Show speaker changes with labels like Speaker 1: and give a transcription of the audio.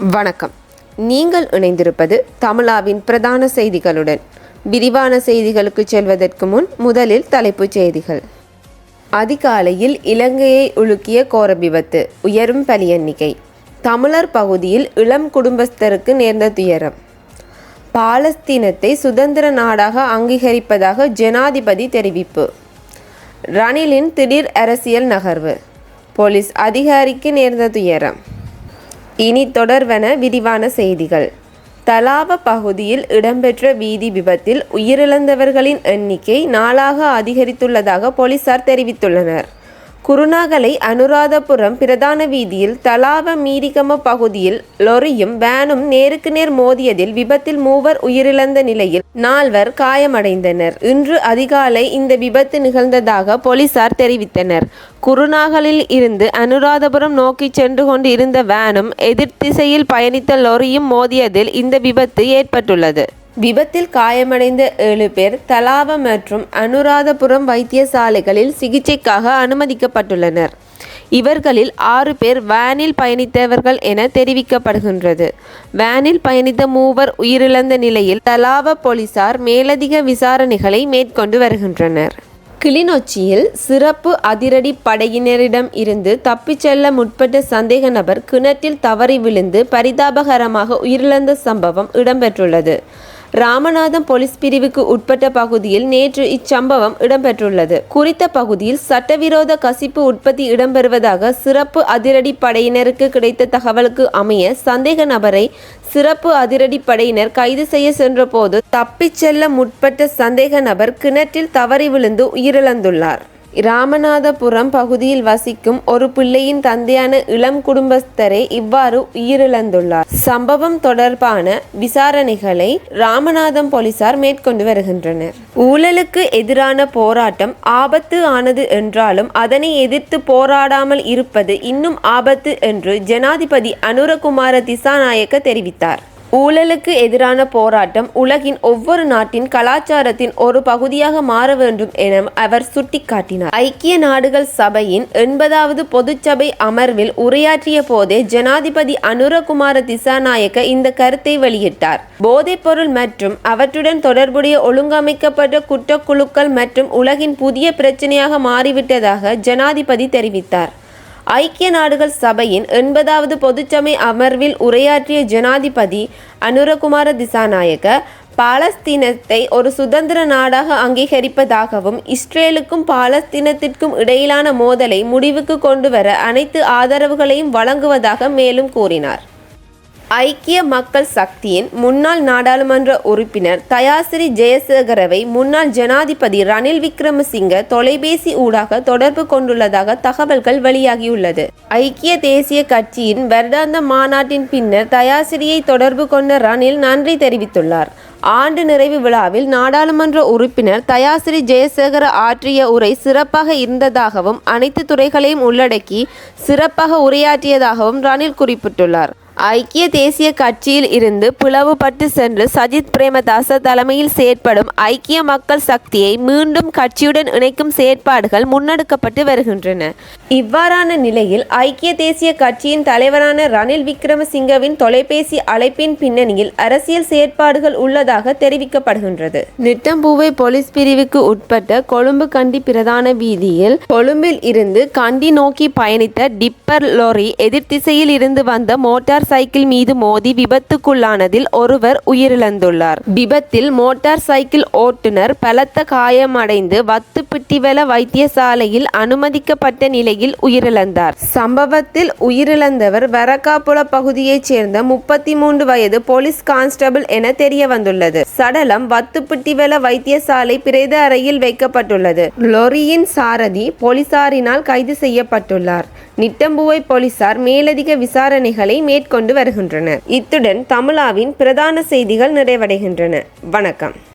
Speaker 1: வணக்கம். நீங்கள் இணைந்திருப்பது தமிழாவின் பிரதான செய்திகளுடன். விரிவான செய்திகளுக்கு செல்வதற்கு முன் முதலில் தலைப்புச் செய்திகள். அதிகாலையில் இலங்கையை உலுக்கிய கோர விபத்து, உயரும் பலி எண்ணிக்கை. தமிழர் பகுதியில் இளம் குடும்பஸ்தருக்கு நேர்ந்த துயரம். பாலஸ்தீனத்தை சுதந்திர நாடாக அங்கீகரிப்பதாக ஜனாதிபதி தெரிவிப்பு. ரணிலின் திடீர் அரசியல் நகர்வு. போலீஸ் அதிகாரிக்கு நேர்ந்த துயரம். இனி தொடர்வன விரிவான செய்திகள். தலாவ பகுதியில் இடம்பெற்ற வீதி விபத்தில் உயிரிழந்தவர்களின் எண்ணிக்கை நாளாக அதிகரித்துள்ளதாக போலீசார் தெரிவித்துள்ளனர். குருநாகலை அனுராதபுரம் பிரதான வீதியில் தலாவ மீரிகம பகுதியில் லொரியும் வேனும் நேருக்கு நேர் மோதியதில் விபத்தில் 3 உயிரிழந்த நிலையில் 4 காயமடைந்தனர். இன்று அதிகாலை இந்த விபத்து நிகழ்ந்ததாக போலீசார் தெரிவித்தனர். குருநாகலில் இருந்து அனுராதபுரம் நோக்கி சென்று கொண்டு இருந்த வேனும் எதிர் திசையில் பயணித்த லொரியும் மோதியதில் இந்த விபத்து ஏற்பட்டுள்ளது. விபத்தில் காயமடைந்த 7 பேர் தலாவ மற்றும் அனுராதபுரம் வைத்தியசாலைகளில் சிகிச்சைக்காக அனுமதிக்கப்பட்டுள்ளனர். இவர்களில் 6 பேர் வேனில் பயணித்தவர்கள் என தெரிவிக்கப்படுகின்றது. வேனில் பயணித்த 3 உயிரிழந்த நிலையில் தலாவ போலீசார் மேலதிக விசாரணைகளை மேற்கொண்டு வருகின்றனர். கிளிநொச்சியில் சிறப்பு அதிரடி படையினரிடம் இருந்து தப்பிச் செல்ல முற்பட்ட சந்தேக நபர் கிணற்றில் தவறி விழுந்து பரிதாபகரமாக உயிரிழந்த சம்பவம் இடம்பெற்றுள்ளது. ராமநாதம் போலீஸ் பிரிவுக்கு உட்பட்ட பகுதியில் நேற்று இச்சம்பவம் இடம்பெற்றுள்ளது. குறித்த பகுதியில் சட்டவிரோத கசிப்பு உற்பத்தி இடம்பெறுவதாக சிறப்பு அதிரடி படையினருக்கு கிடைத்த தகவலுக்கு அமைய சந்தேக நபரை சிறப்பு அதிரடி படையினர் கைது செய்ய சென்ற போது தப்பிச் செல்ல முற்பட்ட சந்தேக நபர் கிணற்றில் தவறி விழுந்து உயிரிழந்துள்ளார். ராமநாதபுரம் பகுதியில் வசிக்கும் ஒரு பிள்ளையின் தந்தையான இளம் குடும்பஸ்தரே இவ்வாறு உயிரிழந்துள்ளார். சம்பவம் தொடர்பான விசாரணைகளை ராமநாதம் போலீசார் மேற்கொண்டு வருகின்றனர். ஊழலுக்கு எதிரான போராட்டம் ஆபத்து ஆனது என்றாலும் அதனை எதிர்த்து போராடாமல் இருப்பது இன்னும் ஆபத்து என்று ஜனாதிபதி அனுரகுமார திசாநாயக்க தெரிவித்தார். ஊழலுக்கு எதிரான போராட்டம் உலகின் ஒவ்வொரு நாட்டின் கலாச்சாரத்தின் ஒரு பகுதியாக மாற வேண்டும் என அவர் சுட்டிக்காட்டினார். ஐக்கிய நாடுகள் சபையின் 80வது பொதுச்சபை அமர்வில் உரையாற்றிய போதே ஜனாதிபதி அனுரகுமார திசாநாயக்க இந்த கருத்தை வெளியிட்டார். போதைப்பொருள் மற்றும் அவற்றுடன் தொடர்புடைய ஒழுங்கமைக்கப்பட்ட குற்றக்குழுக்கள் மற்றும் உலகின் புதிய பிரச்சனையாக மாறிவிட்டதாக ஜனாதிபதி தெரிவித்தார். ஐக்கிய நாடுகள் சபையின் 80வது பொதுச்சபை அமர்வில் உரையாற்றிய ஜனாதிபதி அனுரகுமார திசாநாயக்க பாலஸ்தீனத்தை ஒரு சுதந்திர நாடாக அங்கீகரிப்பதாகவும் இஸ்ரேலுக்கும் பாலஸ்தீனத்திற்கும் இடையிலான மோதலை முடிவுக்கு கொண்டுவர அனைத்து ஆதரவுகளையும் வழங்குவதாக மேலும் கூறினார். ஐக்கிய மக்கள் சக்தியின் முன்னாள் நாடாளுமன்ற உறுப்பினர் தயாசிறி ஜெயசேகரவை முன்னாள் ஜனாதிபதி ரணில் விக்ரமசிங்க தொலைபேசி ஊடாக தொடர்பு கொண்டுள்ளதாக தகவல்கள் வெளியாகியுள்ளது. ஐக்கிய தேசிய கட்சியின் வருடாந்த மாநாட்டின் பின்னர் தயாசிரியை தொடர்பு கொண்ட ரணில் நன்றி தெரிவித்துள்ளார். ஆண்டு நிறைவு விழாவில் நாடாளுமன்ற உறுப்பினர் தயாசிறி ஜெயசேகர ஆற்றிய உரை சிறப்பாக இருந்ததாகவும் அனைத்து துறைகளையும் உள்ளடக்கி சிறப்பாக உரையாற்றியதாகவும் ரணில் குறிப்பிட்டுள்ளார். ஐக்கிய தேசிய கட்சியில் இருந்து பிளவுபட்டு சென்று சஜித் பிரேமதாச தலைமையில் செயற்படும் ஐக்கிய மக்கள் சக்தியை மீண்டும் கட்சியுடன் இணைக்கும் செயற்பாடுகள் முன்னெடுக்கப்பட்டு வருகின்றன. இவ்வாறான நிலையில் ஐக்கிய தேசிய கட்சியின் தலைவரான ரணில் விக்ரமசிங்கவின் தொலைபேசி அழைப்பின் பின்னணியில் அரசியல் செயற்பாடுகள் உள்ளதாக தெரிவிக்கப்படுகின்றது. நிட்டம்பூவை போலீஸ் பிரிவுக்கு உட்பட்ட கொழும்பு கண்டி பிரதான வீதியில் கொழும்பில் இருந்து கண்டி நோக்கி பயணித்த டிப்பர் லொரி எதிர்த்திசையில் இருந்து வந்த மோட்டார் சைக்கிள் மீது மோதி விபத்துக்குள்ளானதில் ஒருவர் உயிரிழந்துள்ளார். விபத்தில் மோட்டார் சைக்கிள் ஓட்டுநர் பலத்த காயமடைந்து வத்துப்பிட்டிவெல வைத்தியசாலையில் அனுமதிக்கப்பட்ட நிலையில் உயிரிழந்தார். சம்பவத்தில் உயிரிழந்தவர் வரக்காப்புல பகுதியைச் சேர்ந்த 33 வயது போலீஸ் கான்ஸ்டபிள் என தெரிய வந்துள்ளது. சடலம் வத்துப்பிட்டிவெல வைத்தியசாலை பிரேத அறையில் வைக்கப்பட்டுள்ளது. லொரியின் சாரதி போலீசாரினால் கைது செய்யப்பட்டுள்ளார். நிட்டம்புவை போலீசார் மேலதிக விசாரணைகளை மேற்கொண்டு வருகின்றனர். இத்துடன் தமிழாவின் பிரதான செய்திகள் நிறைவடைகின்றன. வணக்கம்.